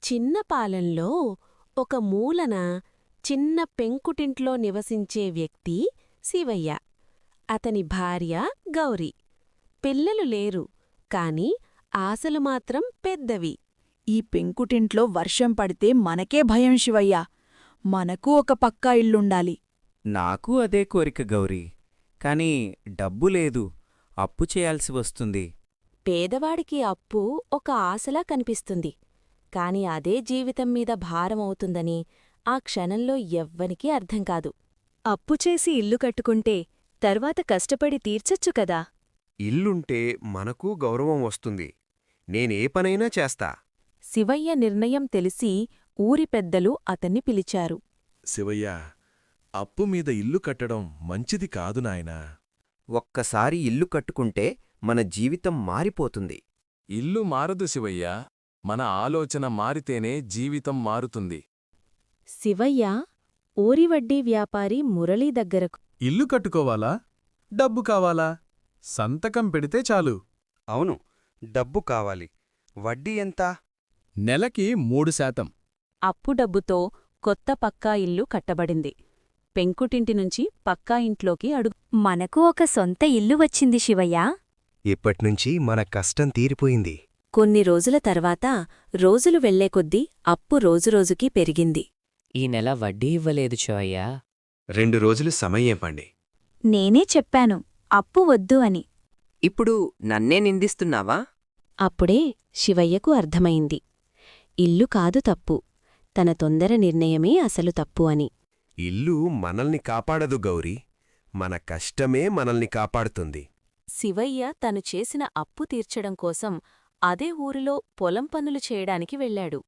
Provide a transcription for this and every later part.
చిన్న పాలెంలో ఒక మూలన చిన్న పెంకుటింట్లో నివసించే వ్యక్తి శివయ్య. అతని భార్య గౌరి. పిల్లలు లేరు, కాని ఆశలు మాత్రం పెద్దవి. ఈ పెంకుటింట్లో వర్షం పడితే మనకే భయం శివయ్యా. మనకూ ఒక పక్కా ఇల్లుండాలి. నాకూ అదే కోరిక గౌరీ. కాని డబ్బు లేదు, అప్పు చేయాల్సి వస్తుంది. పేదవాడికి అప్పు ఒక ఆశలా కనిపిస్తుంది, కాని అదే జీవితం మీద భారమవుతుందని ఆ క్షణంలో ఎవ్వనికీ అర్థంకాదు. అప్పుచేసి ఇల్లు కట్టుకుంటే తర్వాత కష్టపడి తీర్చచ్చు కదా. ఇల్లుంటే మనకూ గౌరవం వస్తుంది. నేనే పనైనా చేస్తా. శివయ్య నిర్ణయం తెలిసి ఊరి పెద్దలు అతన్ని పిలిచారు. శివయ్యా, అప్పుమీద ఇల్లు కట్టడం మంచిది కాదు నాయనా. ఒక్కసారి ఇల్లు కట్టుకుంటే మన జీవితం మారిపోతుంది. ఇల్లు మారదు శివయ్యా, మన ఆలోచన మారితేనే జీవితం మారుతుంది. శివయ్య ఊరివడ్డీ వ్యాపారి మురళీ దగ్గరకు. ఇల్లు కట్టుకోవాలా? డబ్బు కావాలా? సంతకం పెడితే చాలు. అవును, డబ్బు కావాలి. వడ్డీ ఎంత? నెలకి 3%. అప్పు డబ్బుతో కొత్త పక్కా ఇల్లు కట్టబడింది. పెంకుటింటినుంచి పక్కా ఇంట్లోకి అడుగు. మనకు ఒక సొంత ఇల్లు వచ్చింది శివయ్యా. ఇప్పట్నుంచి మన కష్టం తీరిపోయింది. కొన్ని రోజుల తర్వాత రోజులు వెళ్లే కొద్దీ అప్పు రోజురోజుకీ పెరిగింది. ఈ నెల వడ్డీ ఇవ్వలేదు చోయ్యా. 2 రోజులు సమయం పండి. నేనే చెప్పాను అప్పు వద్దు అని. ఇప్పుడు నన్నే నిందిస్తున్నావా? అప్పుడే శివయ్యకు అర్థమైంది, ఇల్లు కాదు తప్పు, తన తొందర నిర్ణయమే అసలు తప్పు అని. ఇల్లు మనల్ని కాపాడదు గౌరీ, మన కష్టమే మనల్ని కాపాడుతుంది. శివయ్య తను చేసిన అప్పు తీర్చడం కోసం అదే ఊరిలో పొలం పనులు చేయడానికి వెళ్ళాడు.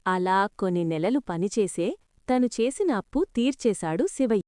అలా కొన్ని నెలలు పనిచేసే తను చేసిన అప్పు తీర్చేశాడు శివయ్య.